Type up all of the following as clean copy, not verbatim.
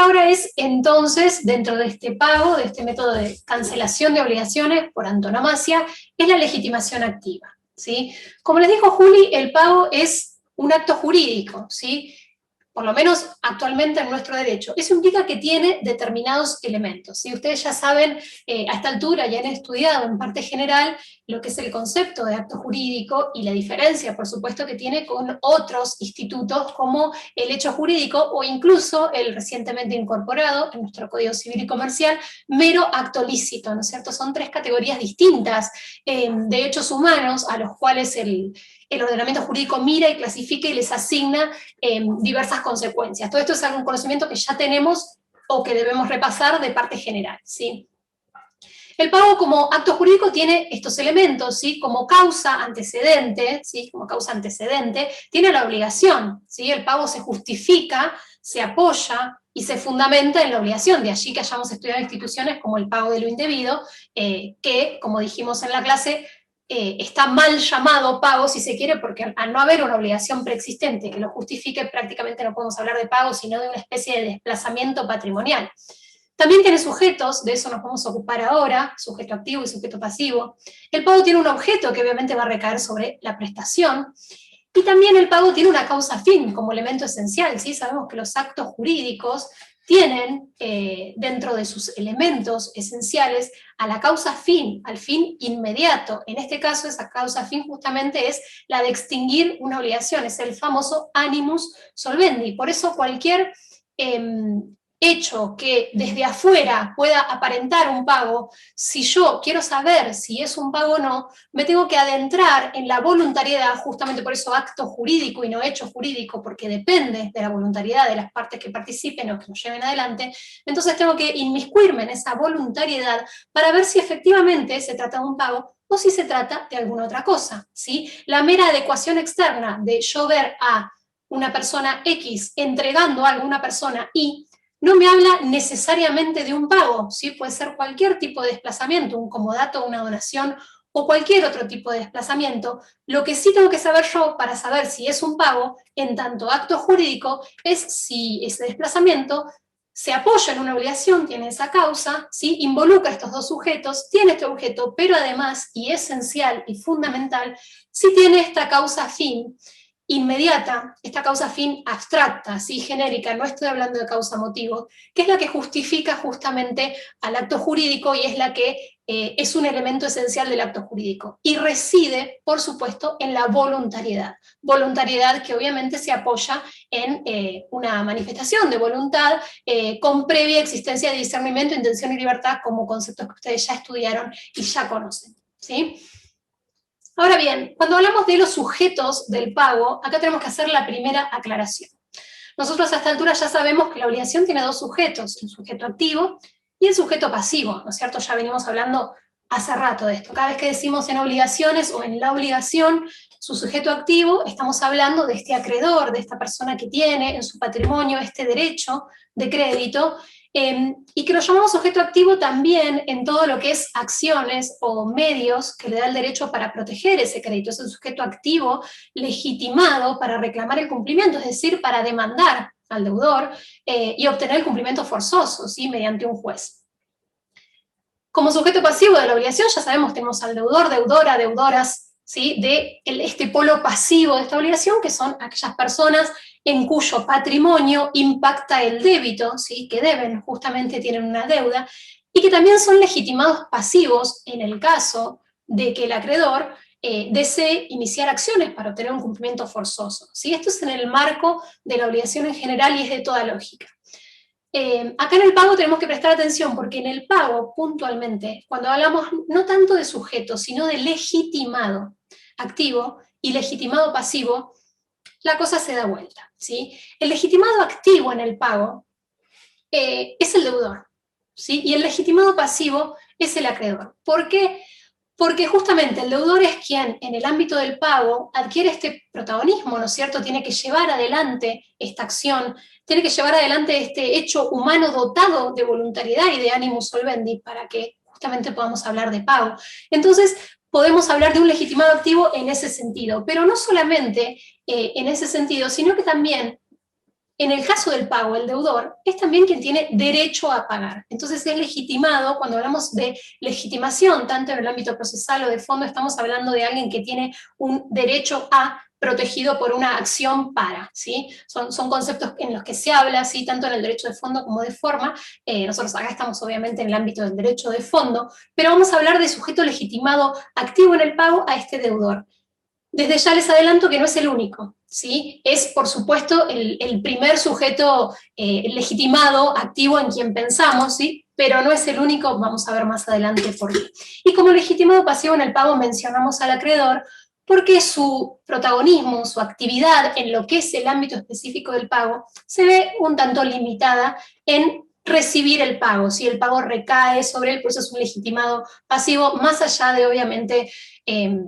ahora es entonces, dentro de este pago, de este método de cancelación de obligaciones por antonomasia, es la legitimación activa, ¿sí? Como les dijo Juli, el pago es un acto jurídico, ¿sí? Por lo menos actualmente en nuestro derecho. Eso implica que tiene determinados elementos. ¿Sí? Ustedes ya saben, a esta altura ya han estudiado en parte general lo que es el concepto de acto jurídico y la diferencia, por supuesto, que tiene con otros institutos como el hecho jurídico o incluso el recientemente incorporado en nuestro Código Civil y Comercial, mero acto lícito, ¿no es cierto? Son tres categorías distintas de hechos humanos a los cuales el ordenamiento jurídico mira y clasifica y les asigna diversas consecuencias. Todo esto es algún conocimiento que ya tenemos o que debemos repasar de parte general, ¿sí? El pago como acto jurídico tiene estos elementos, ¿sí? Como causa antecedente, ¿sí? Como causa antecedente, tiene la obligación, ¿sí? El pago se justifica, se apoya y se fundamenta en la obligación, de allí que hayamos estudiado instituciones como el pago de lo indebido, que, como dijimos en la clase, está mal llamado pago, si se quiere, porque al no haber una obligación preexistente que lo justifique, prácticamente no podemos hablar de pago, sino de una especie de desplazamiento patrimonial. También tiene sujetos, de eso nos vamos a ocupar ahora, sujeto activo y sujeto pasivo. El pago tiene un objeto que obviamente va a recaer sobre la prestación, y también el pago tiene una causa fin como elemento esencial, ¿sí? Sabemos que los actos jurídicos tienen dentro de sus elementos esenciales a la causa fin, al fin inmediato. En este caso, esa causa fin justamente es la de extinguir una obligación, es el famoso animus solvendi. Por eso cualquier hecho que desde afuera pueda aparentar un pago, si yo quiero saber si es un pago o no, me tengo que adentrar en la voluntariedad, justamente por eso acto jurídico y no hecho jurídico, porque depende de la voluntariedad de las partes que participen o que nos lleven adelante. Entonces tengo que inmiscuirme en esa voluntariedad para ver si efectivamente se trata de un pago o si se trata de alguna otra cosa, ¿sí? La mera adecuación externa de yo ver a una persona X entregando algo a una persona Y no me habla necesariamente de un pago, ¿sí? Puede ser cualquier tipo de desplazamiento, un comodato, una donación o cualquier otro tipo de desplazamiento. Lo que sí tengo que saber yo para saber si es un pago, en tanto acto jurídico, es si ese desplazamiento se apoya en una obligación, tiene esa causa, ¿sí? Involucra a estos dos sujetos, tiene este objeto, pero además, y esencial y fundamental, si tiene esta causa fin inmediata, esta causa fin abstracta, ¿sí? Genérica, no estoy hablando de causa motivo, que es la que justifica justamente al acto jurídico y es la que es un elemento esencial del acto jurídico. Y reside, por supuesto, en la voluntariedad. Voluntariedad que obviamente se apoya en una manifestación de voluntad con previa existencia de discernimiento, intención y libertad como conceptos que ustedes ya estudiaron y ya conocen, ¿sí? Ahora bien, cuando hablamos de los sujetos del pago, acá tenemos que hacer la primera aclaración. Nosotros a esta altura ya sabemos que la obligación tiene dos sujetos, el sujeto activo y el sujeto pasivo, ¿no es cierto? Ya venimos hablando hace rato de esto. Cada vez que decimos en obligaciones o en la obligación, su sujeto activo, estamos hablando de este acreedor, de esta persona que tiene en su patrimonio este derecho de crédito, y que lo llamamos sujeto activo también en todo lo que es acciones o medios que le da el derecho para proteger ese crédito. Es el sujeto activo legitimado para reclamar el cumplimiento, es decir, para demandar al deudor y obtener el cumplimiento forzoso, ¿sí? Mediante un juez. Como sujeto pasivo de la obligación, ya sabemos, tenemos al deudor, deudora, deudoras, ¿sí? De este polo pasivo de esta obligación, que son aquellas personas en cuyo patrimonio impacta el débito, ¿sí? Que deben, justamente tienen una deuda, y que también son legitimados pasivos en el caso de que el acreedor desee iniciar acciones para obtener un cumplimiento forzoso, ¿sí? Esto es en el marco de la obligación en general y es de toda lógica. Acá en el pago tenemos que prestar atención porque en el pago, puntualmente, cuando hablamos no tanto de sujeto, sino de legitimado activo y legitimado pasivo, la cosa se da vuelta, ¿sí? El legitimado activo en el pago es el deudor, ¿sí? Y el legitimado pasivo es el acreedor. ¿Por qué? Porque justamente el deudor es quien en el ámbito del pago adquiere este protagonismo, ¿no es cierto? Tiene que llevar adelante esta acción, tiene que llevar adelante este hecho humano dotado de voluntariedad y de animus solvendi para que justamente podamos hablar de pago. Entonces, podemos hablar de un legitimado activo en ese sentido, pero no solamente en ese sentido, sino que también en el caso del pago, el deudor es también quien tiene derecho a pagar. Entonces es legitimado, cuando hablamos de legitimación, tanto en el ámbito procesal o de fondo, estamos hablando de alguien que tiene un derecho a protegido por una acción para, ¿sí? Son conceptos en los que se habla, ¿sí? Tanto en el derecho de fondo como de forma. Nosotros acá estamos obviamente en el ámbito del derecho de fondo, pero vamos a hablar de sujeto legitimado activo en el pago a este deudor. Desde ya les adelanto que no es el único, ¿sí? Es, por supuesto, el primer sujeto legitimado, activo en quien pensamos, ¿sí? Pero no es el único, vamos a ver más adelante por qué. Y como legitimado pasivo en el pago mencionamos al acreedor, porque su protagonismo, su actividad en lo que es el ámbito específico del pago, se ve un tanto limitada en recibir el pago, si el pago recae sobre él, por eso es un legitimado pasivo, más allá de, obviamente,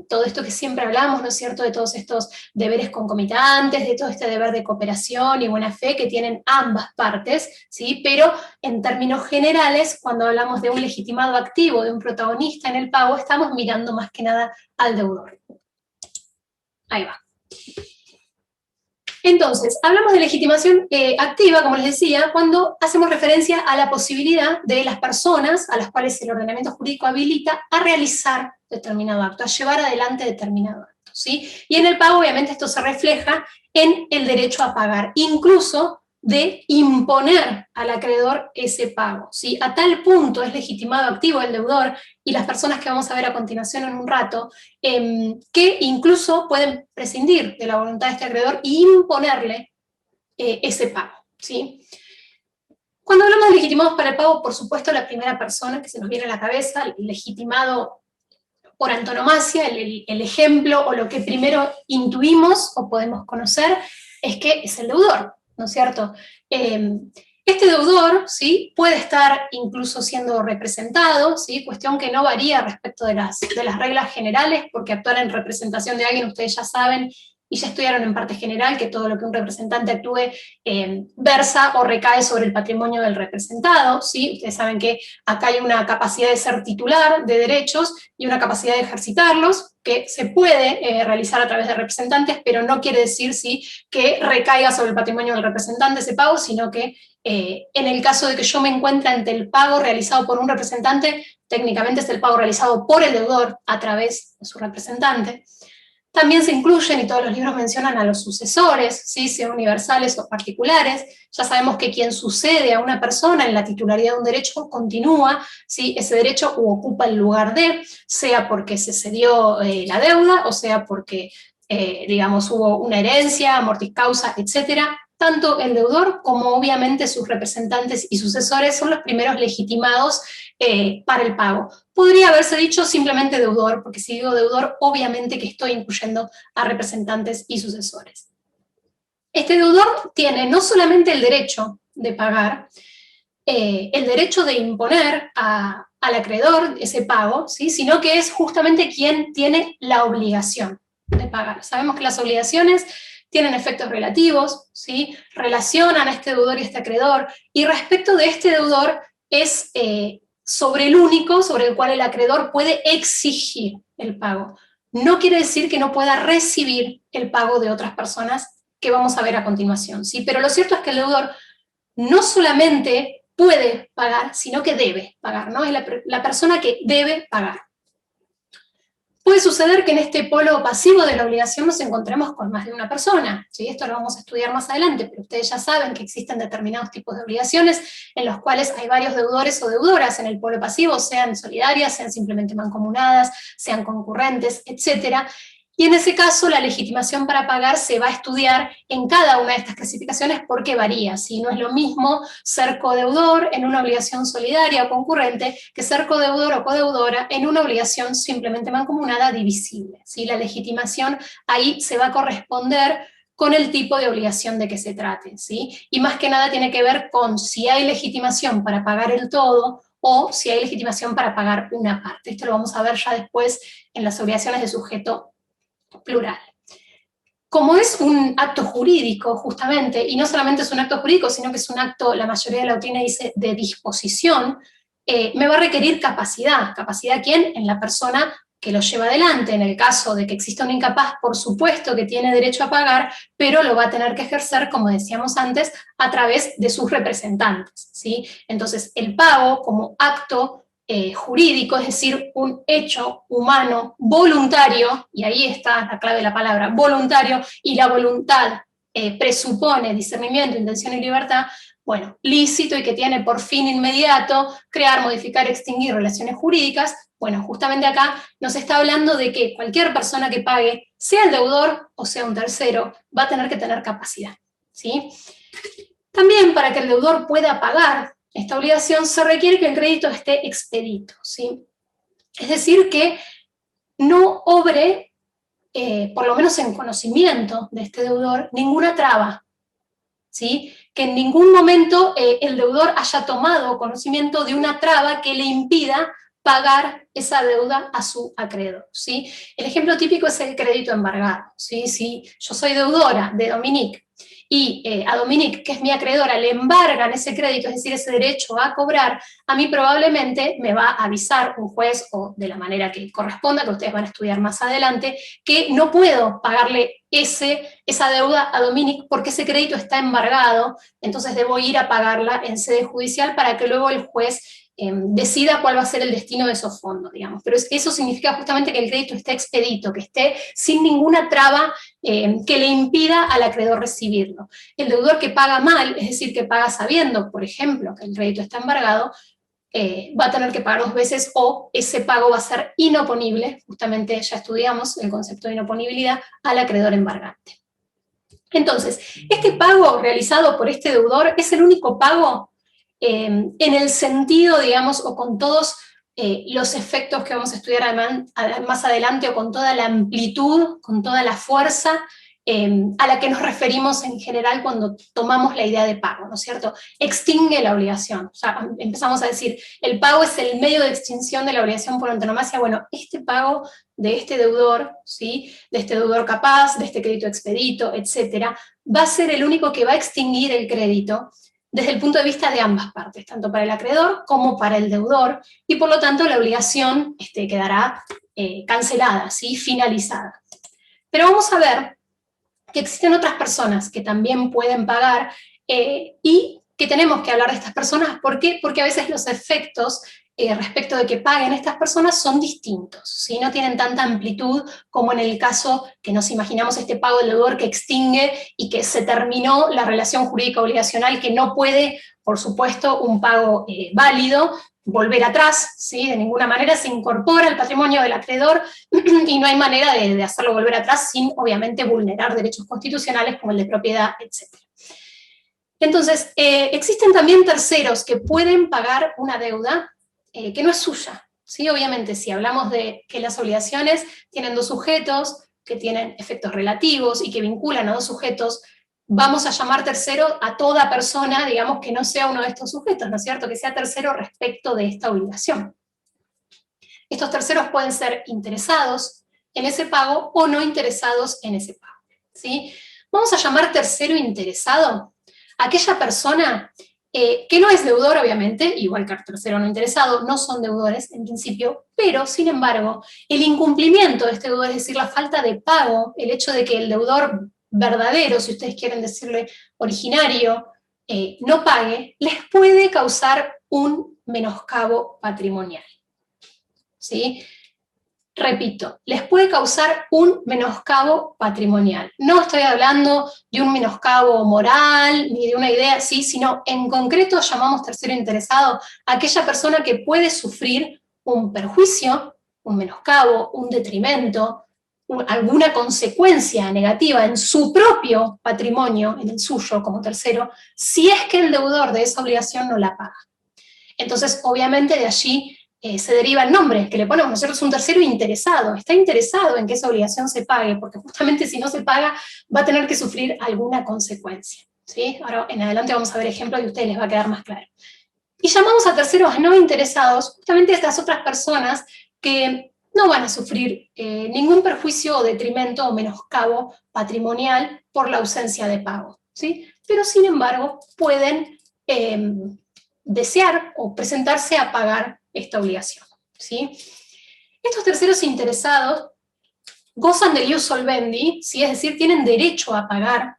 todo esto que siempre hablamos, ¿no es cierto?, de todos estos deberes concomitantes, de todo este deber de cooperación y buena fe que tienen ambas partes, ¿sí? Pero en términos generales, cuando hablamos de un legitimado activo, de un protagonista en el pago, estamos mirando más que nada al deudor. Ahí va. Entonces, hablamos de legitimación activa, como les decía, cuando hacemos referencia a la posibilidad de las personas a las cuales el ordenamiento jurídico habilita a realizar determinado acto, a llevar adelante determinado acto, ¿sí? Y en el pago, obviamente, esto se refleja en el derecho a pagar, incluso de imponer al acreedor ese pago, ¿sí? A tal punto es legitimado activo el deudor y las personas que vamos a ver a continuación en un rato, que incluso pueden prescindir de la voluntad de este acreedor e imponerle ese pago, ¿sí? Cuando hablamos de legitimados para el pago, por supuesto, la primera persona que se nos viene a la cabeza, el legitimado por antonomasia, el ejemplo o lo que primero intuimos o podemos conocer es que es el deudor, ¿no es cierto? Este deudor, ¿sí?, puede estar incluso siendo representado, ¿sí?, cuestión que no varía respecto de las reglas generales, porque actuar en representación de alguien, ustedes ya saben, y ya estudiaron en parte general que todo lo que un representante actúe versa o recae sobre el patrimonio del representado, ¿sí? Ustedes saben que acá hay una capacidad de ser titular de derechos y una capacidad de ejercitarlos que se puede realizar a través de representantes, pero no quiere decir, ¿sí?, que recaiga sobre el patrimonio del representante ese pago, sino que en el caso de que yo me encuentre ante el pago realizado por un representante, técnicamente es el pago realizado por el deudor a través de su representante. También se incluyen, y todos los libros mencionan a los sucesores, ¿sí?, sean universales o particulares. Ya sabemos que quien sucede a una persona en la titularidad de un derecho continúa, ¿sí?, ese derecho u ocupa el lugar de, sea porque se cedió la deuda, o sea porque, digamos, hubo una herencia, mortis causa, etcétera. Tanto el deudor como obviamente sus representantes y sucesores son los primeros legitimados para el pago. Podría haberse dicho simplemente deudor, porque si digo deudor, obviamente que estoy incluyendo a representantes y sucesores. Este deudor tiene no solamente el derecho de pagar, el derecho de imponer al acreedor ese pago, ¿sí?, sino que es justamente quien tiene la obligación de pagar. Sabemos que las obligaciones tienen efectos relativos, ¿sí?, relacionan a este deudor y a este acreedor, y respecto de este deudor es sobre el único sobre el cual el acreedor puede exigir el pago. No quiere decir que no pueda recibir el pago de otras personas, que vamos a ver a continuación, ¿sí? Pero lo cierto es que el deudor no solamente puede pagar, sino que debe pagar, ¿no? Es la persona que debe pagar. Puede suceder que en este polo pasivo de la obligación nos encontremos con más de una persona, ¿sí? Esto lo vamos a estudiar más adelante, pero ustedes ya saben que existen determinados tipos de obligaciones en los cuales hay varios deudores o deudoras en el polo pasivo, sean solidarias, sean simplemente mancomunadas, sean concurrentes, etcétera. Y en ese caso la legitimación para pagar se va a estudiar en cada una de estas clasificaciones porque varía, ¿sí? No es lo mismo ser codeudor en una obligación solidaria o concurrente que ser codeudor o codeudora en una obligación simplemente mancomunada divisible, ¿sí? La legitimación ahí se va a corresponder con el tipo de obligación de que se trate, ¿sí? Y más que nada tiene que ver con si hay legitimación para pagar el todo o si hay legitimación para pagar una parte. Esto lo vamos a ver ya después en las obligaciones de sujeto plural. Como es un acto jurídico, justamente, y no solamente es un acto jurídico, sino que es un acto, la mayoría de la doctrina dice, de disposición, me va a requerir capacidad. ¿Capacidad quién? En la persona que lo lleva adelante. En el caso de que exista un incapaz, por supuesto que tiene derecho a pagar, pero lo va a tener que ejercer, como decíamos antes, a través de sus representantes, ¿sí? Entonces, el pago como acto jurídico, es decir, un hecho humano voluntario, y ahí está la clave de la palabra, voluntario, y la voluntad presupone discernimiento, intención y libertad, bueno, lícito y que tiene por fin inmediato crear, modificar, extinguir relaciones jurídicas. Bueno, justamente acá nos está hablando de que cualquier persona que pague, sea el deudor o sea un tercero, va a tener que tener capacidad, ¿sí? También para que el deudor pueda pagar esta obligación se requiere que el crédito esté expedito, ¿sí? Es decir, que no obre, por lo menos en conocimiento de este deudor, ninguna traba, ¿sí? Que en ningún momento el deudor haya tomado conocimiento de una traba que le impida pagar esa deuda a su acreedor, ¿sí? El ejemplo típico es el crédito embargado, ¿sí? Si yo soy deudora de Dominique y a Dominique, que es mi acreedora, le embargan ese crédito, es decir, ese derecho a cobrar, a mí probablemente me va a avisar un juez, o de la manera que corresponda, que ustedes van a estudiar más adelante, que no puedo pagarle esa deuda a Dominique porque ese crédito está embargado, entonces debo ir a pagarla en sede judicial para que luego el juez decida cuál va a ser el destino de esos fondos, digamos. Pero eso significa justamente que el crédito esté expedito, que esté sin ninguna traba que le impida al acreedor recibirlo. El deudor que paga mal, es decir, que paga sabiendo, por ejemplo, que el crédito está embargado, va a tener que pagar 2 veces o ese pago va a ser inoponible, justamente ya estudiamos el concepto de inoponibilidad, al acreedor embargante. Entonces, este pago realizado por este deudor es el único pago en el sentido, digamos, o con todos los efectos que vamos a estudiar más adelante, o con toda la amplitud, con toda la fuerza a la que nos referimos en general cuando tomamos la idea de pago, ¿no es cierto? Extingue la obligación. O sea, empezamos a decir, el pago es el medio de extinción de la obligación por antonomasia. Bueno, este pago de este deudor, ¿sí? De este deudor capaz, de este crédito expedito, etcétera, va a ser el único que va a extinguir el crédito desde el punto de vista de ambas partes, tanto para el acreedor como para el deudor, y por lo tanto la obligación quedará cancelada, ¿sí? Finalizada. Pero vamos a ver que existen otras personas que también pueden pagar y que tenemos que hablar de estas personas. ¿Por qué? Porque a veces los efectos respecto de que paguen estas personas son distintos, ¿sí? No tienen tanta amplitud como en el caso que nos imaginamos este pago del deudor que extingue y que se terminó la relación jurídica obligacional, que no puede, por supuesto, un pago válido volver atrás, ¿sí? De ninguna manera se incorpora al patrimonio del acreedor y no hay manera de hacerlo volver atrás sin, obviamente, vulnerar derechos constitucionales como el de propiedad, etc. Entonces, existen también terceros que pueden pagar una deuda que no es suya, ¿sí? Obviamente, si hablamos de que las obligaciones tienen 2 sujetos, que tienen efectos relativos y que vinculan a 2 sujetos, vamos a llamar tercero a toda persona, digamos, que no sea uno de estos sujetos, ¿no es cierto? Que sea tercero respecto de esta obligación. Estos terceros pueden ser interesados en ese pago o no interesados en ese pago, ¿sí? Vamos a llamar tercero interesado a aquella persona que no es deudor, obviamente, igual que el tercero no interesado, no son deudores en principio, pero, sin embargo, el incumplimiento de este deudor, es decir, la falta de pago, el hecho de que el deudor verdadero, si ustedes quieren decirle originario, no pague, les puede causar un menoscabo patrimonial, ¿sí? Repito, les puede causar un menoscabo patrimonial. No estoy hablando de un menoscabo moral, ni de una idea así, sino en concreto llamamos tercero interesado a aquella persona que puede sufrir un perjuicio, un menoscabo, un detrimento, alguna consecuencia negativa en su propio patrimonio, en el suyo como tercero, si es que el deudor de esa obligación no la paga. Entonces, obviamente, de allí se deriva el nombre que le ponemos. Nosotros un tercero interesado, está interesado en que esa obligación se pague, porque justamente si no se paga va a tener que sufrir alguna consecuencia, ¿sí? Ahora en adelante vamos a ver ejemplos y a ustedes les va a quedar más claro. Y llamamos a terceros no interesados, justamente estas otras personas que no van a sufrir ningún perjuicio o detrimento o menoscabo patrimonial por la ausencia de pago, ¿sí? Pero sin embargo pueden desear o presentarse a pagar esta obligación, ¿sí? Estos terceros interesados gozan del ius solvendi, ¿sí? Es decir, tienen derecho a pagar.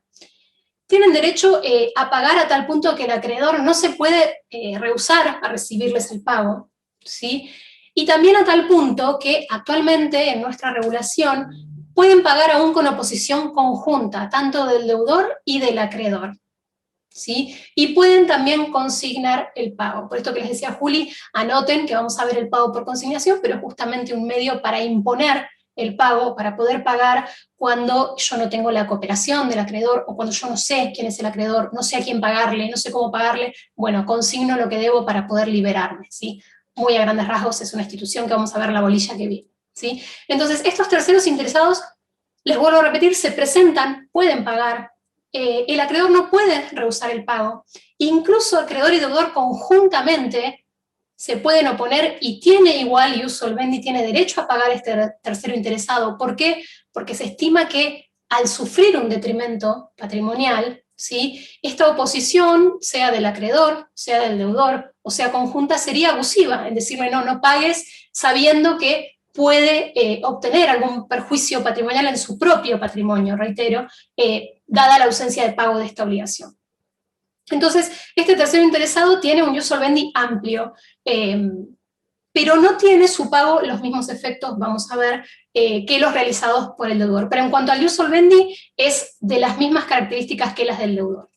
Tienen derecho a pagar a tal punto que el acreedor no se puede rehusar a recibirles el pago, ¿sí? Y también a tal punto que actualmente en nuestra regulación pueden pagar aún con oposición conjunta, tanto del deudor y del acreedor, ¿sí? Y pueden también consignar el pago. Por esto que les decía Juli, anoten que vamos a ver el pago por consignación, pero es justamente un medio para imponer el pago, para poder pagar cuando yo no tengo la cooperación del acreedor o cuando yo no sé quién es el acreedor, no sé a quién pagarle, no sé cómo pagarle, bueno, consigno lo que debo para poder liberarme, ¿sí? Muy a grandes rasgos es una institución que vamos a ver la bolilla que viene, ¿sí? Entonces, estos terceros interesados, les vuelvo a repetir, se presentan, pueden pagar, el acreedor no puede rehusar el pago, incluso acreedor y deudor conjuntamente se pueden oponer y tiene igual ius solvendi, tiene derecho a pagar este tercero interesado. ¿Por qué? Porque se estima que al sufrir un detrimento patrimonial, ¿sí? Esta oposición, sea del acreedor, sea del deudor, o sea conjunta, sería abusiva, en decirle no pagues, sabiendo que puede obtener algún perjuicio patrimonial en su propio patrimonio, reitero, dada la ausencia de pago de esta obligación. Entonces, este tercero interesado tiene un ius solvendi amplio, pero no tiene su pago los mismos efectos, vamos a ver, que los realizados por el deudor. Pero en cuanto al ius solvendi, es de las mismas características que las del deudor.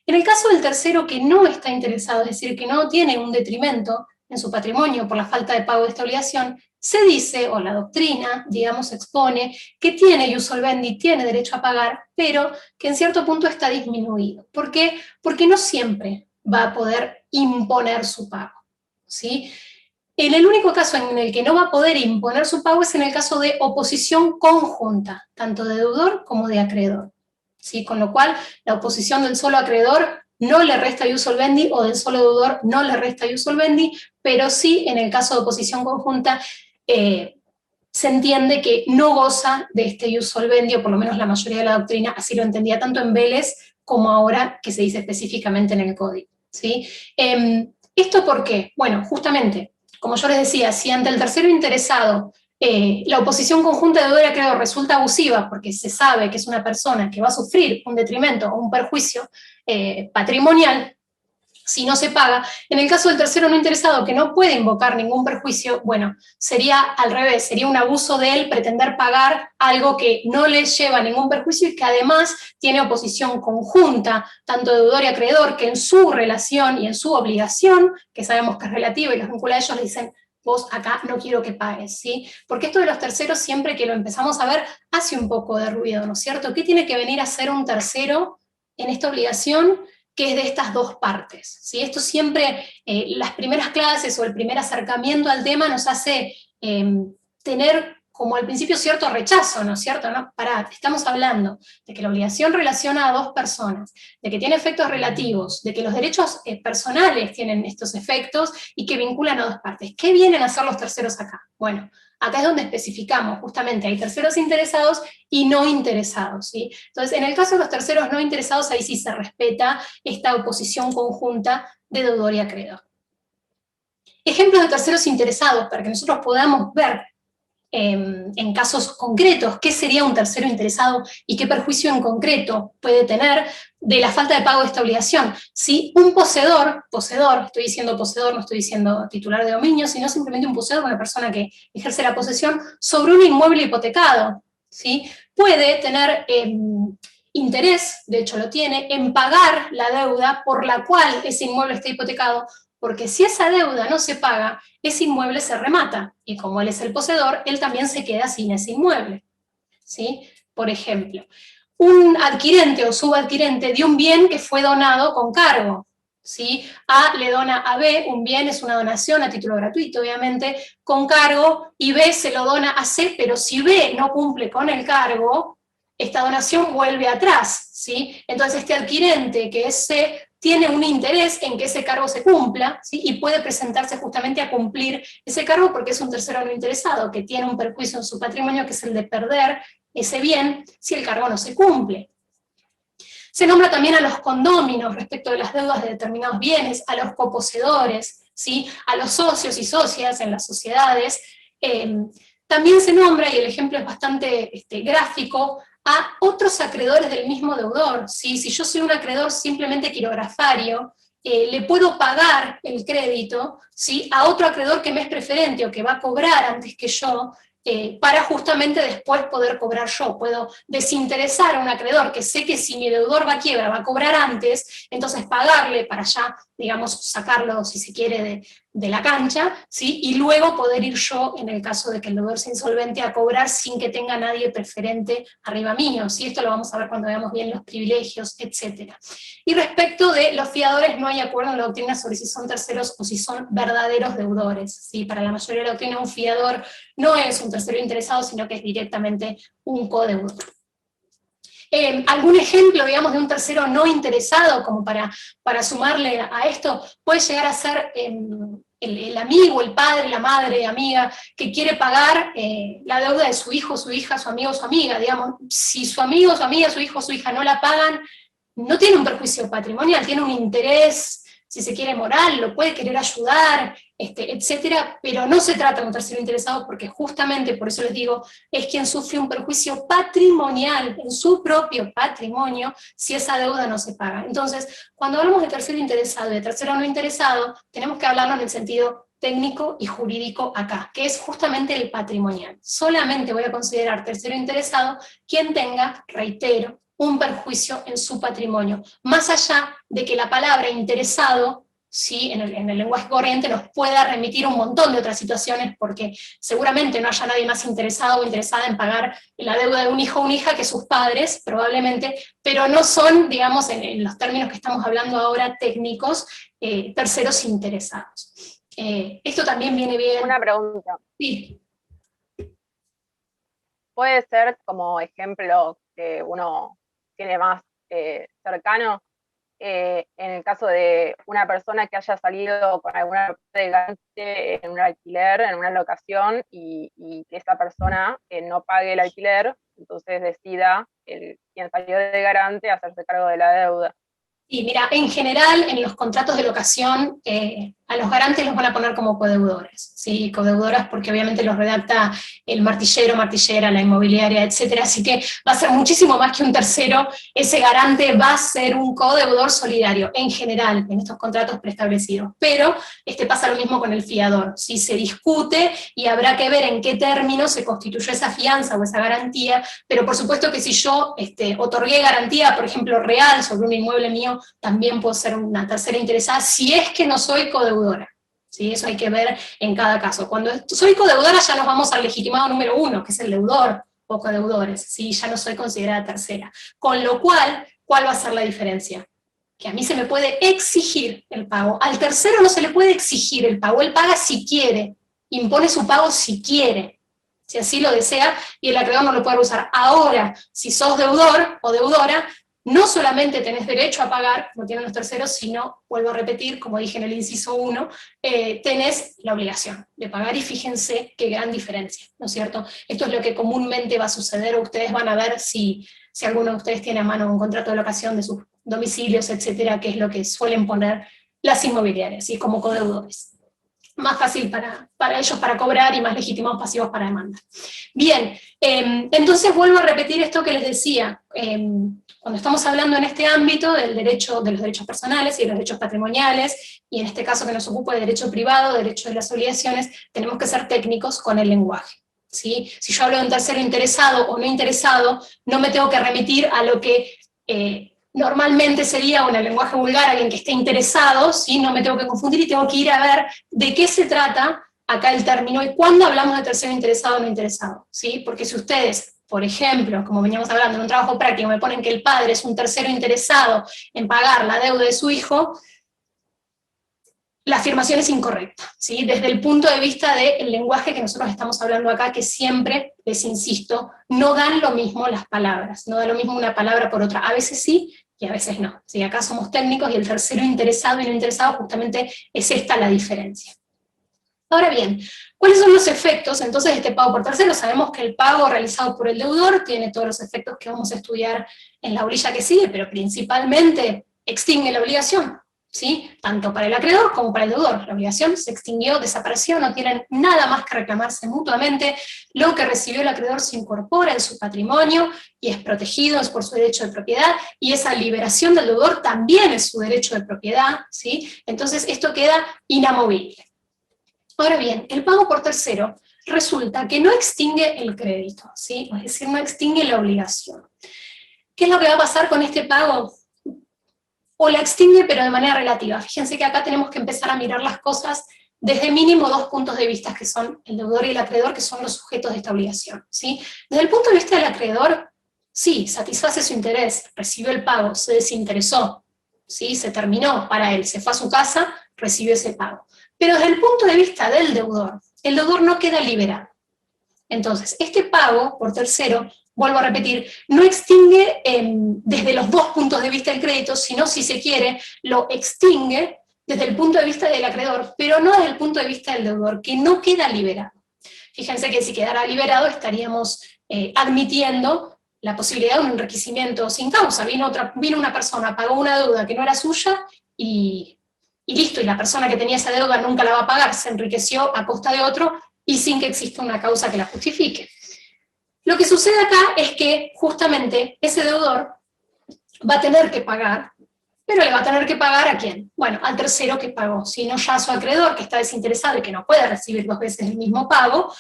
En el caso del tercero que no está interesado, es decir, que no tiene un detrimento en su patrimonio por la falta de pago de esta obligación, se dice, o la doctrina, digamos, expone, que tiene ius solvendi, tiene derecho a pagar, pero que en cierto punto está disminuido. ¿Por qué? Porque no siempre va a poder imponer su pago, ¿sí? En el único caso en el que no va a poder imponer su pago es en el caso de oposición conjunta, tanto de deudor como de acreedor, ¿sí? Con lo cual, la oposición del solo acreedor no le resta ius solvendi, o del solo deudor no le resta ius solvendi, pero sí, en el caso de oposición conjunta, se entiende que no goza de este ius solvendi, o por lo menos la mayoría de la doctrina así lo entendía, tanto en Vélez como ahora que se dice específicamente en el código, ¿sí? ¿Esto por qué? Bueno, justamente, como yo les decía, si ante el tercero interesado la oposición conjunta de deudor y acreedor resulta abusiva porque se sabe que es una persona que va a sufrir un detrimento o un perjuicio patrimonial, si no se paga, en el caso del tercero no interesado que no puede invocar ningún perjuicio, bueno, sería al revés, sería un abuso de él pretender pagar algo que no le lleva ningún perjuicio y que además tiene oposición conjunta, tanto de deudor y acreedor, que en su relación y en su obligación, que sabemos que es relativa y los vincula a ellos, le dicen, vos acá no quiero que pagues, ¿sí? Porque esto de los terceros, siempre que lo empezamos a ver, hace un poco de ruido, ¿no es cierto? ¿Qué tiene que venir a hacer un tercero en esta obligación que es de estas dos partes, ¿sí? Esto siempre, las primeras clases o el primer acercamiento al tema nos hace tener como al principio cierto rechazo, ¿no es cierto? ¿No? Pará, estamos hablando de que la obligación relaciona a dos personas, de que tiene efectos relativos, de que los derechos personales tienen estos efectos y que vinculan a dos partes. ¿Qué vienen a hacer los terceros acá? Bueno, acá es donde especificamos, justamente, hay terceros interesados y no interesados, ¿sí? Entonces, en el caso de los terceros no interesados, ahí sí se respeta esta oposición conjunta de deudor y acreedor. Ejemplos de terceros interesados, para que nosotros podamos ver en casos concretos qué sería un tercero interesado y qué perjuicio en concreto puede tener de la falta de pago de esta obligación. Si un poseedor, estoy diciendo poseedor, no estoy diciendo titular de dominio, sino simplemente un poseedor, una persona que ejerce la posesión sobre un inmueble hipotecado, ¿sí? Puede tener interés, de hecho lo tiene, en pagar la deuda por la cual ese inmueble está hipotecado, porque si esa deuda no se paga, ese inmueble se remata, y como él es el poseedor, él también se queda sin ese inmueble, ¿sí? Por ejemplo, un adquirente o subadquirente de un bien que fue donado con cargo, ¿sí? A le dona a B un bien, es una donación a título gratuito, obviamente, con cargo, y B se lo dona a C, pero si B no cumple con el cargo, esta donación vuelve atrás, ¿sí? Entonces este adquirente, que es C, tiene un interés en que ese cargo se cumpla, ¿sí? Y puede presentarse justamente a cumplir ese cargo porque es un tercero no interesado, que tiene un perjuicio en su patrimonio, que es el de perder ese bien si el cargo no se cumple. Se nombra también a los condóminos respecto de las deudas de determinados bienes, a los coposeedores, ¿sí? A los socios y socias en las sociedades. también se nombra, y el ejemplo es bastante gráfico, a otros acreedores del mismo deudor. ¿Sí? Si yo soy un acreedor simplemente quirografario, le puedo pagar el crédito, ¿sí?, a otro acreedor que me es preferente o que va a cobrar antes que yo, para justamente después poder cobrar yo. Puedo desinteresar a un acreedor que sé que si mi deudor va a quiebra va a cobrar antes, entonces pagarle para ya, digamos, sacarlo, si se quiere, de la cancha, ¿sí?, y luego poder ir yo, en el caso de que el deudor sea insolvente, a cobrar sin que tenga nadie preferente arriba mío, ¿sí? Esto lo vamos a ver cuando veamos bien los privilegios, etc. Y respecto de los fiadores, no hay acuerdo en la doctrina sobre si son terceros o si son verdaderos deudores, ¿sí? Para la mayoría de la doctrina, un fiador no es un tercero interesado, sino que es directamente un codeudor. Algún ejemplo, digamos, de un tercero no interesado, como para sumarle a esto, puede llegar a ser el amigo, el padre, la madre, amiga, que quiere pagar la deuda de su hijo, su hija, su amigo, su amiga, digamos. Si su amigo, su amiga, su hijo, su hija no la pagan, no tiene un perjuicio patrimonial, tiene un interés, si se quiere, moral, lo puede querer ayudar, etcétera, pero no se trata de un tercero interesado porque justamente, por eso les digo, es quien sufre un perjuicio patrimonial en su propio patrimonio si esa deuda no se paga. Entonces, cuando hablamos de tercero interesado y de tercero no interesado, tenemos que hablarlo en el sentido técnico y jurídico acá, que es justamente el patrimonial. Solamente voy a considerar tercero interesado quien tenga, reitero, un perjuicio en su patrimonio, más allá de que la palabra interesado, ¿sí?, en el lenguaje corriente nos pueda remitir un montón de otras situaciones, porque seguramente no haya nadie más interesado o interesada en pagar la deuda de un hijo o una hija que sus padres, probablemente, pero no son, digamos, en los términos que estamos hablando ahora técnicos, terceros interesados. Esto también viene bien. Una pregunta. Sí. Puede ser como ejemplo que uno tiene más cercano, en el caso de una persona que haya salido con alguna propiedad de garante en un alquiler, en una locación, y que esa persona no pague el alquiler, entonces decida quien salió de garante hacerse cargo de la deuda. Y mira, en general, en los contratos de locación, a los garantes los van a poner como codeudores, ¿sí? Codeudoras porque obviamente los redacta el martillero, martillera, la inmobiliaria, etcétera, así que va a ser muchísimo más que un tercero, ese garante va a ser un codeudor solidario, en general, en estos contratos preestablecidos. Pero pasa lo mismo con el fiador, ¿sí? Se discute y habrá que ver en qué términos se constituyó esa fianza o esa garantía, pero por supuesto que si yo otorgué garantía, por ejemplo, real sobre un inmueble mío, también puedo ser una tercera interesada, si es que no soy codeudora. ¿Sí? Eso hay que ver en cada caso. Cuando soy codeudora ya nos vamos al legitimado número 1, que es el deudor o codeudores, ¿sí? Ya no soy considerada tercera. Con lo cual, ¿cuál va a ser la diferencia? Que a mí se me puede exigir el pago. Al tercero no se le puede exigir el pago, él paga si quiere, impone su pago si quiere, si así lo desea, y el acreedor no lo puede usar. Ahora, si sos deudor o deudora, no solamente tenés derecho a pagar, como tienen los terceros, sino, vuelvo a repetir, como dije en el inciso 1, tenés la obligación de pagar, y fíjense qué gran diferencia, ¿no es cierto? Esto es lo que comúnmente va a suceder, ustedes van a ver si alguno de ustedes tiene a mano un contrato de locación de sus domicilios, etcétera, que es lo que suelen poner las inmobiliarias, ¿sí? Como codeudores. Más fácil para ellos para cobrar y más legítimos pasivos para demanda. Bien, entonces vuelvo a repetir esto que les decía. Cuando estamos hablando en este ámbito del derecho, de los derechos personales y de los derechos patrimoniales, y en este caso que nos ocupa el derecho privado, derecho de las obligaciones, tenemos que ser técnicos con el lenguaje. ¿Sí? Si yo hablo de un tercero interesado o no interesado, no me tengo que remitir a lo que normalmente sería, en el lenguaje vulgar, alguien que esté interesado, ¿sí? No me tengo que confundir y tengo que ir a ver de qué se trata acá el término y cuándo hablamos de tercero interesado o no interesado, ¿sí? Porque si ustedes, por ejemplo, como veníamos hablando en un trabajo práctico, me ponen que el padre es un tercero interesado en pagar la deuda de su hijo, la afirmación es incorrecta, ¿sí? Desde el punto de vista del lenguaje que nosotros estamos hablando acá, que siempre, les insisto, no dan lo mismo las palabras, no da lo mismo una palabra por otra, a veces sí y a veces no, ¿sí? Acá somos técnicos y el tercero interesado y no interesado justamente es esta la diferencia. Ahora bien, ¿cuáles son los efectos entonces de este pago por tercero? Sabemos que el pago realizado por el deudor tiene todos los efectos que vamos a estudiar en la orilla que sigue, pero principalmente extingue la obligación. ¿sí? Tanto para el acreedor como para el deudor. La obligación se extinguió, desapareció, no tienen nada más que reclamarse mutuamente, lo que recibió el acreedor se incorpora en su patrimonio y es protegido por su derecho de propiedad, y esa liberación del deudor también es su derecho de propiedad, ¿sí? Entonces esto queda inamovible. Ahora bien, el pago por tercero resulta que no extingue el crédito, ¿sí? Es decir, no extingue la obligación. ¿Qué es lo que va a pasar con este pago? O la extingue, pero de manera relativa. Fíjense que acá tenemos que empezar a mirar las cosas desde mínimo dos puntos de vista, que son el deudor y el acreedor, que son los sujetos de esta obligación, ¿sí? Desde el punto de vista del acreedor, sí, satisface su interés, recibió el pago, se desinteresó, ¿sí? Se terminó para él, se fue a su casa, recibió ese pago. Pero desde el punto de vista del deudor, el deudor no queda liberado. Entonces, este pago por tercero, vuelvo a repetir, no extingue desde los dos puntos de vista del crédito, sino, si se quiere, lo extingue desde el punto de vista del acreedor, pero no desde el punto de vista del deudor, que no queda liberado. Fíjense que si quedara liberado estaríamos admitiendo la posibilidad de un enriquecimiento sin causa. Vino una persona, pagó una deuda que no era suya y listo, y la persona que tenía esa deuda nunca la va a pagar, se enriqueció a costa de otro y sin que exista una causa que la justifique. Lo que sucede acá es que justamente ese deudor va a tener que pagar, pero le va a tener que pagar ¿a quién? Bueno, al tercero que pagó, sino ya a su acreedor, que está desinteresado y que no puede recibir dos veces el mismo pago,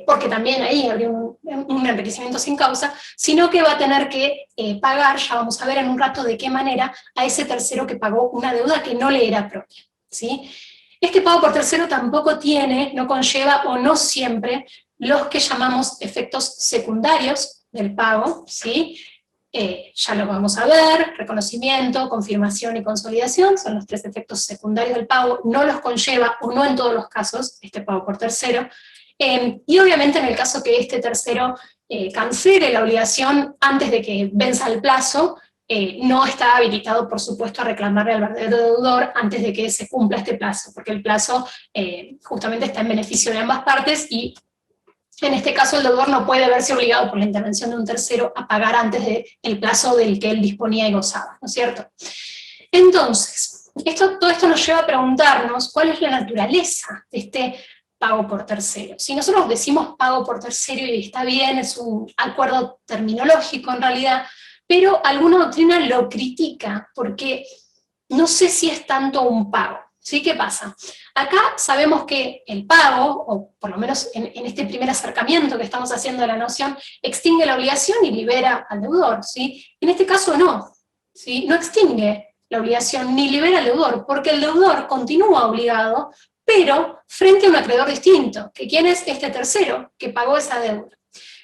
porque también ahí habría un enriquecimiento sin causa, sino que va a tener que pagar, ya vamos a ver en un rato de qué manera, a ese tercero que pagó una deuda que no le era propia, ¿sí? Este pago por tercero tampoco tiene, no conlleva o no siempre los que llamamos efectos secundarios del pago, ¿sí? Ya lo vamos a ver, reconocimiento, confirmación y consolidación, son los tres efectos secundarios del pago, no los conlleva, o no en todos los casos, este pago por tercero, y obviamente en el caso que este tercero cancele la obligación antes de que venza el plazo, no está habilitado, por supuesto, a reclamarle al verdadero deudor antes de que se cumpla este plazo, porque el plazo justamente está en beneficio de ambas partes y en este caso el deudor no puede verse obligado por la intervención de un tercero a pagar antes del plazo del que él disponía y gozaba, ¿no es cierto? Entonces, todo esto nos lleva a preguntarnos cuál es la naturaleza de este pago por tercero. Si nosotros decimos pago por tercero y está bien, es un acuerdo terminológico en realidad, pero alguna doctrina lo critica porque no sé si es tanto un pago. ¿Sí? ¿Qué pasa? Acá sabemos que el pago, o por lo menos en este primer acercamiento que estamos haciendo de la noción, extingue la obligación y libera al deudor, ¿sí? En este caso no, ¿sí? No extingue la obligación ni libera al deudor, porque el deudor continúa obligado, pero frente a un acreedor distinto, que ¿quién es este tercero que pagó esa deuda?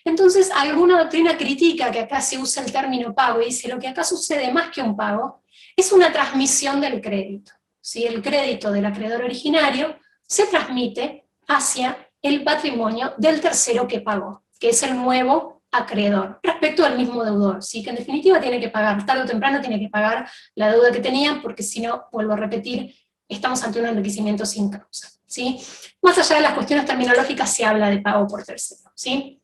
Entonces, alguna doctrina critica que acá se usa el término pago y dice, lo que acá sucede más que un pago es una transmisión del crédito. ¿Sí? El crédito del acreedor originario se transmite hacia el patrimonio del tercero que pagó, que es el nuevo acreedor, respecto al mismo deudor, ¿sí? Que en definitiva tiene que pagar, tarde o temprano tiene que pagar la deuda que tenían, porque si no, vuelvo a repetir, estamos ante un enriquecimiento sin causa, ¿sí? Más allá de las cuestiones terminológicas se habla de pago por tercero, ¿sí?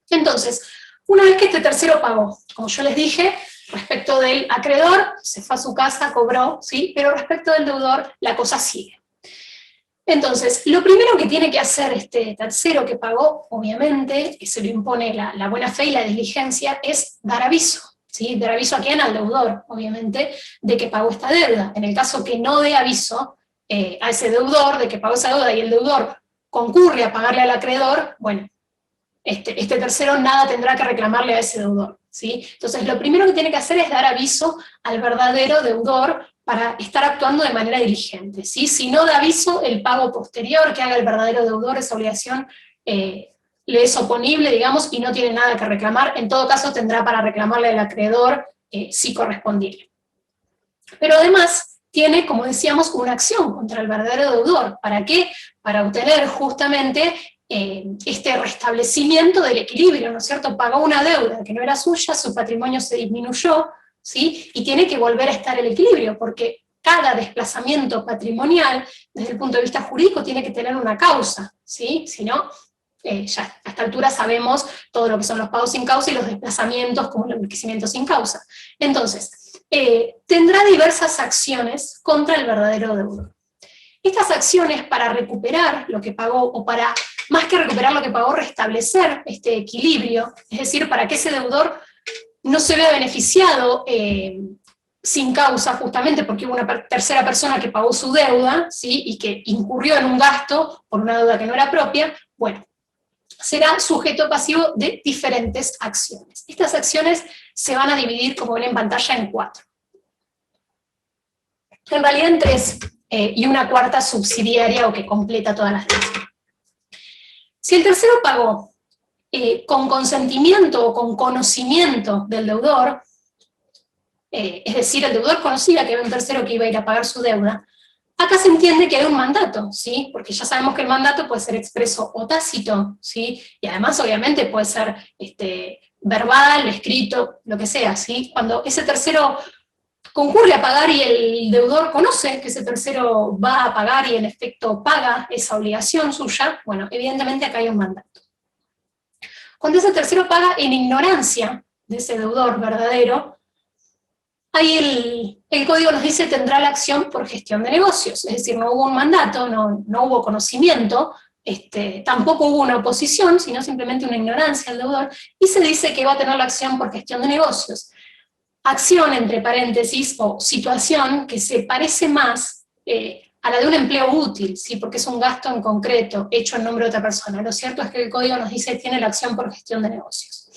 Entonces, una vez que este tercero pagó, como yo les dije, respecto del acreedor, se fue a su casa, cobró, ¿sí? Pero respecto del deudor, la cosa sigue. Entonces, lo primero que tiene que hacer este tercero que pagó, obviamente, que se lo impone la buena fe y la diligencia, es dar aviso. ¿Sí? Dar aviso a quién, al deudor, obviamente, de que pagó esta deuda. En el caso que no dé aviso a ese deudor de que pagó esa deuda y el deudor concurre a pagarle al acreedor, bueno, este tercero nada tendrá que reclamarle a ese deudor, ¿sí? Entonces lo primero que tiene que hacer es dar aviso al verdadero deudor para estar actuando de manera diligente, ¿sí? Si no da aviso, el pago posterior que haga el verdadero deudor, esa obligación le es oponible, digamos, y no tiene nada que reclamar. En todo caso tendrá para reclamarle al acreedor si correspondible. Pero además tiene, como decíamos, una acción contra el verdadero deudor. ¿Para qué? Para obtener justamente este restablecimiento del equilibrio, ¿no es cierto? Pagó una deuda que no era suya, su patrimonio se disminuyó, ¿sí? Y tiene que volver a estar el equilibrio, porque cada desplazamiento patrimonial, desde el punto de vista jurídico, tiene que tener una causa, ¿sí? Si no, ya a esta altura sabemos todo lo que son los pagos sin causa y los desplazamientos como el enriquecimiento sin causa. Entonces, tendrá diversas acciones contra el verdadero deudor. Estas acciones para recuperar lo que pagó, o para, más que recuperar lo que pagó, restablecer este equilibrio, es decir, para que ese deudor no se vea beneficiado sin causa, justamente porque hubo una tercera persona que pagó su deuda, ¿sí? Y que incurrió en un gasto por una deuda que no era propia, bueno, será sujeto pasivo de diferentes acciones. Estas acciones se van a dividir, como ven en pantalla, en 4. En realidad en 3, y una cuarta subsidiaria o que completa todas las deudas. Si el tercero pagó con consentimiento o con conocimiento del deudor, es decir, el deudor conocía que había un tercero que iba a ir a pagar su deuda, acá se entiende que hay un mandato, ¿sí? Porque ya sabemos que el mandato puede ser expreso o tácito, ¿sí? Y además, obviamente, puede ser verbal, escrito, lo que sea, ¿sí? Cuando ese tercero concurre a pagar y el deudor conoce que ese tercero va a pagar y en efecto paga esa obligación suya, bueno, evidentemente acá hay un mandato. Cuando ese tercero paga en ignorancia de ese deudor verdadero, ahí el código nos dice tendrá la acción por gestión de negocios, es decir, no hubo un mandato, no hubo conocimiento, tampoco hubo una oposición, sino simplemente una ignorancia del deudor, y se dice que va a tener la acción por gestión de negocios. Acción, entre paréntesis, o situación que se parece más a la de un empleo útil, ¿sí? Porque es un gasto en concreto, hecho en nombre de otra persona. Lo cierto es que el código nos dice que tiene la acción por gestión de negocios.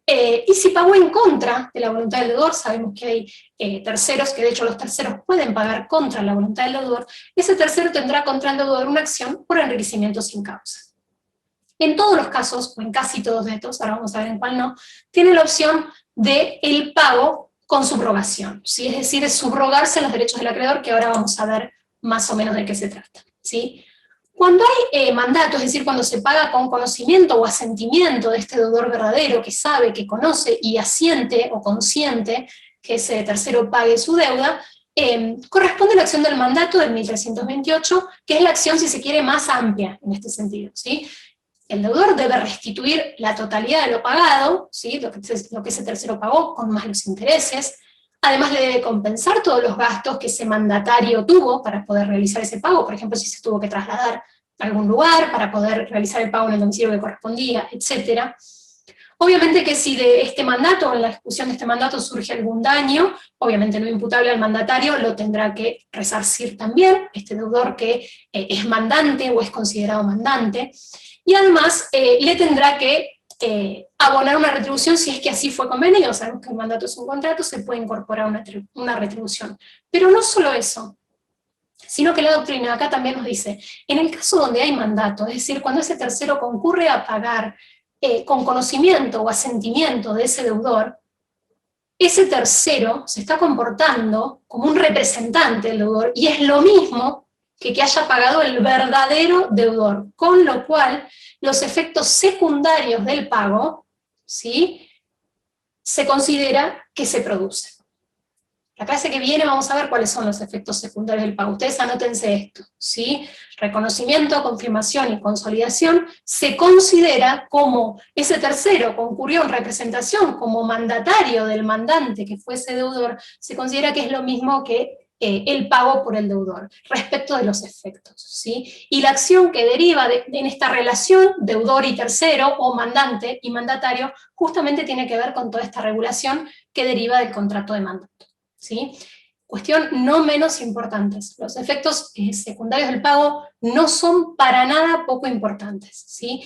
Y si pagó en contra de la voluntad del deudor, sabemos que hay terceros, que de hecho los terceros pueden pagar contra la voluntad del deudor, ese tercero tendrá contra el deudor una acción por enriquecimiento sin causa. En todos los casos, o en casi todos de estos, ahora vamos a ver en cuál no, tiene la opción de el pago con subrogación, ¿sí? Es decir, es subrogarse los derechos del acreedor, que ahora vamos a ver más o menos de qué se trata, ¿sí? Cuando hay mandato, es decir, cuando se paga con conocimiento o asentimiento de este deudor verdadero, que sabe, que conoce y asiente o consiente que ese tercero pague su deuda, corresponde la acción del mandato del 1328, que es la acción, si se quiere, más amplia en este sentido, ¿sí? El deudor debe restituir la totalidad de lo pagado, ¿sí? lo que ese tercero pagó, con más los intereses. Además le debe compensar todos los gastos que ese mandatario tuvo para poder realizar ese pago, por ejemplo, si se tuvo que trasladar a algún lugar para poder realizar el pago en el domicilio que correspondía, etc. Obviamente que si de este mandato o en la ejecución de este mandato surge algún daño, obviamente no imputable al mandatario, lo tendrá que resarcir también, este deudor que es mandante o es considerado mandante. Y además le tendrá que abonar una retribución si es que así fue convenido. Sabemos que el mandato es un contrato, se puede incorporar una retribución. Pero no solo eso, sino que la doctrina acá también nos dice, en el caso donde hay mandato, es decir, cuando ese tercero concurre a pagar con conocimiento o asentimiento de ese deudor, ese tercero se está comportando como un representante del deudor, y es lo mismo que haya pagado el verdadero deudor, con lo cual los efectos secundarios del pago, ¿sí?, se considera que se producen. La clase que viene vamos a ver cuáles son los efectos secundarios del pago. Ustedes anótense esto, ¿sí? Reconocimiento, confirmación y consolidación se considera como ese tercero concurrió en representación como mandatario del mandante que fuese deudor, se considera que es lo mismo que el pago por el deudor, respecto de los efectos, ¿sí? Y la acción que deriva en esta relación deudor y tercero, o mandante y mandatario, justamente tiene que ver con toda esta regulación que deriva del contrato de mandato, ¿sí? Cuestión no menos importante, los efectos secundarios del pago no son para nada poco importantes, ¿sí?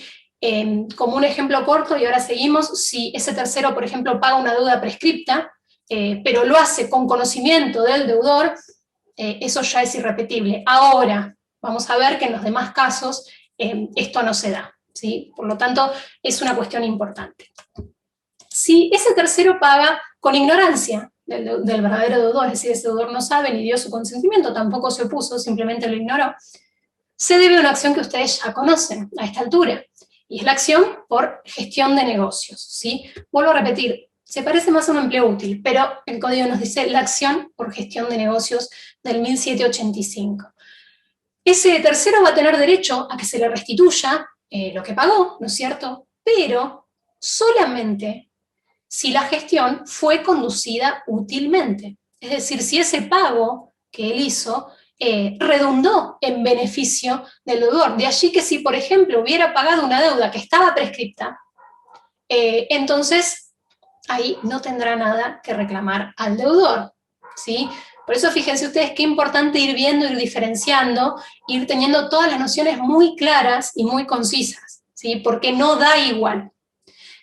Como un ejemplo corto, y ahora seguimos, si ese tercero, por ejemplo, paga una deuda prescripta, pero lo hace con conocimiento del deudor, eso ya es irrepetible. Ahora, vamos a ver que en los demás casos esto no se da, ¿sí? Por lo tanto, es una cuestión importante. Si ese tercero paga con ignorancia del verdadero deudor, es decir, ese deudor no sabe ni dio su consentimiento, tampoco se opuso, simplemente lo ignoró, se debe a una acción que ustedes ya conocen a esta altura, y es la acción por gestión de negocios, ¿sí? Vuelvo a repetir, se parece más a un empleo útil, pero el código nos dice la acción por gestión de negocios del 1785. Ese tercero va a tener derecho a que se le restituya lo que pagó, ¿no es cierto? Pero solamente si la gestión fue conducida útilmente. Es decir, si ese pago que él hizo redundó en beneficio del deudor. De allí que si, por ejemplo, hubiera pagado una deuda que estaba prescripta, entonces ahí no tendrá nada que reclamar al deudor, ¿sí? Por eso fíjense ustedes qué importante ir viendo, ir diferenciando, ir teniendo todas las nociones muy claras y muy concisas, ¿sí? Porque no da igual.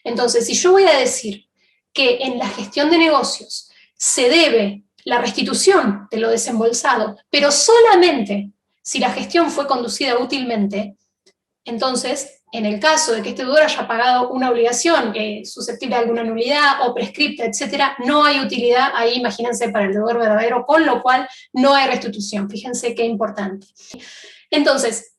Entonces, si yo voy a decir que en la gestión de negocios se debe la restitución de lo desembolsado, pero solamente si la gestión fue conducida útilmente, entonces, en el caso de que este deudor haya pagado una obligación susceptible de alguna nulidad o prescripta, etcétera, no hay utilidad ahí, imagínense, para el deudor verdadero, con lo cual no hay restitución. Fíjense qué importante. Entonces,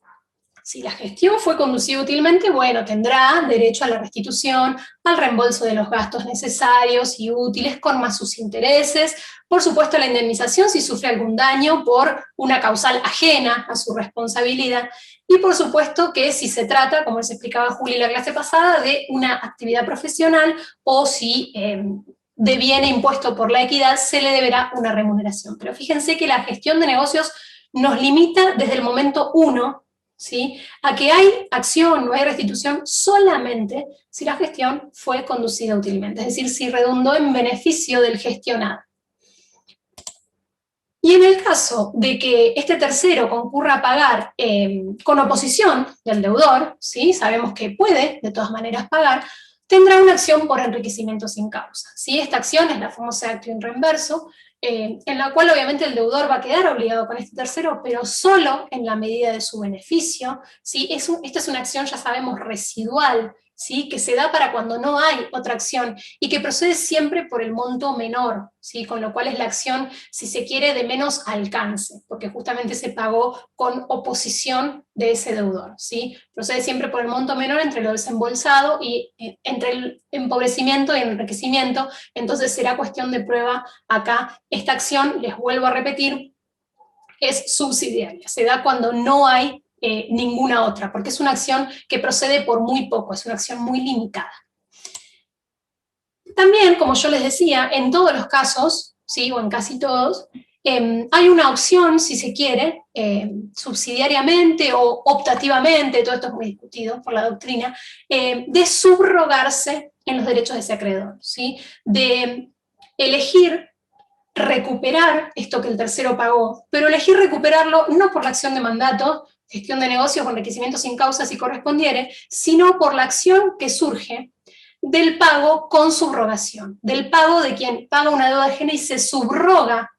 si la gestión fue conducida útilmente, bueno, tendrá derecho a la restitución, al reembolso de los gastos necesarios y útiles con más sus intereses, por supuesto la indemnización si sufre algún daño por una causal ajena a su responsabilidad, y por supuesto que si se trata, como les explicaba Juli en la clase pasada, de una actividad profesional o si deviene impuesto por la equidad, se le deberá una remuneración. Pero fíjense que la gestión de negocios nos limita desde el momento 1, ¿sí?, a que hay acción, no hay restitución solamente si la gestión fue conducida útilmente, es decir, si redundó en beneficio del gestionado. Y en el caso de que este tercero concurra a pagar con oposición del deudor, ¿sí?, sabemos que puede de todas maneras pagar, tendrá una acción por enriquecimiento sin causa, ¿sí? Esta acción es la famosa actio in reverso, en la cual obviamente el deudor va a quedar obligado con este tercero, pero solo en la medida de su beneficio, ¿sí? Esta es una acción, ya sabemos, residual, ¿sí?, que se da para cuando no hay otra acción y que procede siempre por el monto menor, ¿sí?, con lo cual es la acción, si se quiere, de menos alcance, porque justamente se pagó con oposición de ese deudor, ¿sí? Procede siempre por el monto menor entre lo desembolsado y entre el empobrecimiento y el enriquecimiento, entonces será cuestión de prueba acá. Esta acción, les vuelvo a repetir, es subsidiaria, se da cuando no hay ninguna otra, porque es una acción que procede por muy poco, es una acción muy limitada. También, como yo les decía, en todos los casos, ¿sí?, o en casi todos, hay una opción, si se quiere, subsidiariamente o optativamente, todo esto es muy discutido por la doctrina, de subrogarse en los derechos de ese acreedor, ¿sí?, de elegir recuperar esto que el tercero pagó, pero elegir recuperarlo no por la acción de mandato, gestión de negocios con enriquecimiento sin causa si correspondiere, sino por la acción que surge del pago con subrogación, del pago de quien paga una deuda ajena y se subroga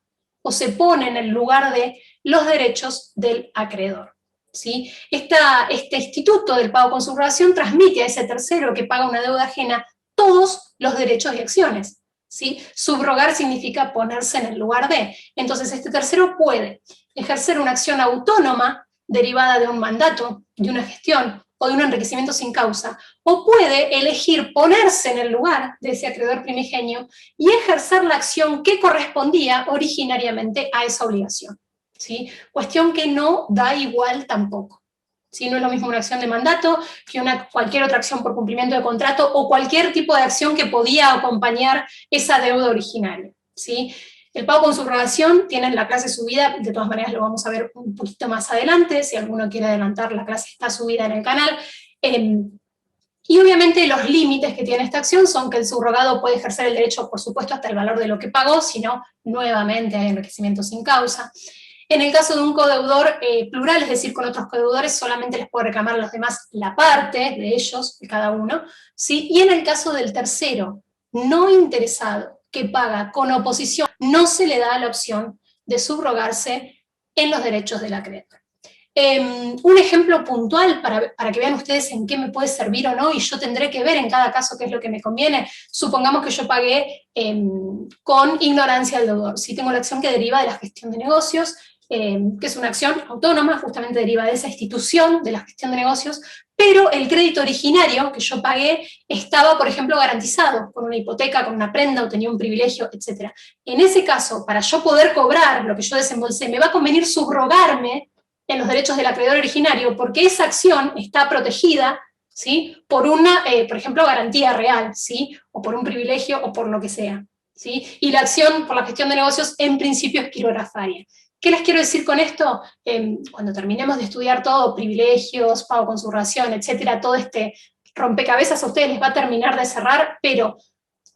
o se pone en el lugar de los derechos del acreedor, ¿sí? Este instituto del pago con subrogación transmite a ese tercero que paga una deuda ajena todos los derechos y acciones, ¿sí? Subrogar significa ponerse en el lugar de. Entonces este tercero puede ejercer una acción autónoma derivada de un mandato, de una gestión o de un enriquecimiento sin causa, o puede elegir ponerse en el lugar de ese acreedor primigenio y ejercer la acción que correspondía originariamente a esa obligación, ¿sí? Cuestión que no da igual tampoco. ¿Sí? No es lo mismo una acción de mandato que cualquier otra acción por cumplimiento de contrato o cualquier tipo de acción que podía acompañar esa deuda originaria, ¿sí? El pago con subrogación tiene en la clase subida, de todas maneras lo vamos a ver un poquito más adelante, si alguno quiere adelantar, la clase está subida en el canal. Y obviamente los límites que tiene esta acción son que el subrogado puede ejercer el derecho, por supuesto, hasta el valor de lo que pagó, sino nuevamente hay enriquecimiento sin causa. En el caso de un codeudor plural, es decir, con otros codeudores, solamente les puede reclamar a los demás la parte de ellos, de cada uno, ¿sí? Y en el caso del tercero, no interesado, que paga con oposición, no se le da la opción de subrogarse en los derechos del acreedor. Un ejemplo puntual para que vean ustedes en qué me puede servir o no, y yo tendré que ver en cada caso qué es lo que me conviene. Supongamos que yo pagué con ignorancia al deudor. Si tengo la acción que deriva de la gestión de negocios, que es una acción autónoma, justamente deriva de esa institución de la gestión de negocios, pero el crédito originario que yo pagué estaba, por ejemplo, garantizado con una hipoteca, con una prenda, o tenía un privilegio, etc. En ese caso, para yo poder cobrar lo que yo desembolsé, me va a convenir subrogarme en los derechos del acreedor originario, porque esa acción está protegida, ¿sí?, por una, por ejemplo, garantía real, ¿sí?, o por un privilegio, o por lo que sea, ¿sí? Y la acción por la gestión de negocios en principio es quirografaria. ¿Qué les quiero decir con esto? Cuando terminemos de estudiar todo, privilegios, pago con subrogación, etcétera, todo este rompecabezas a ustedes les va a terminar de cerrar, pero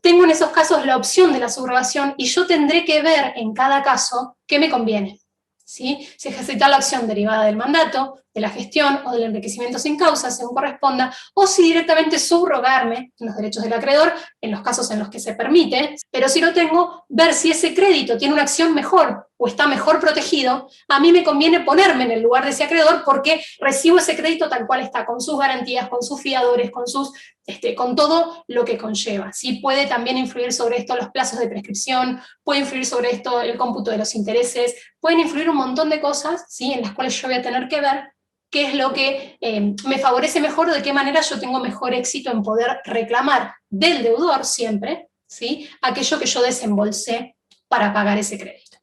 tengo en esos casos la opción de la subrogación y yo tendré que ver en cada caso qué me conviene. ¿Sí? Si ejercitar la acción derivada del mandato, de la gestión o del enriquecimiento sin causa, según corresponda, o si directamente subrogarme en los derechos del acreedor, en los casos en los que se permite, pero si lo tengo, ver si ese crédito tiene una acción mejor o está mejor protegido, a mí me conviene ponerme en el lugar de ese acreedor porque recibo ese crédito tal cual está, con sus garantías, con sus fiadores, con todo lo que conlleva. ¿Sí? Puede también influir sobre esto los plazos de prescripción, puede influir sobre esto el cómputo de los intereses, pueden influir un montón de cosas, ¿sí? En las cuales yo voy a tener que ver qué es lo que me favorece mejor o de qué manera yo tengo mejor éxito en poder reclamar del deudor siempre, ¿sí? Aquello que yo desembolsé para pagar ese crédito.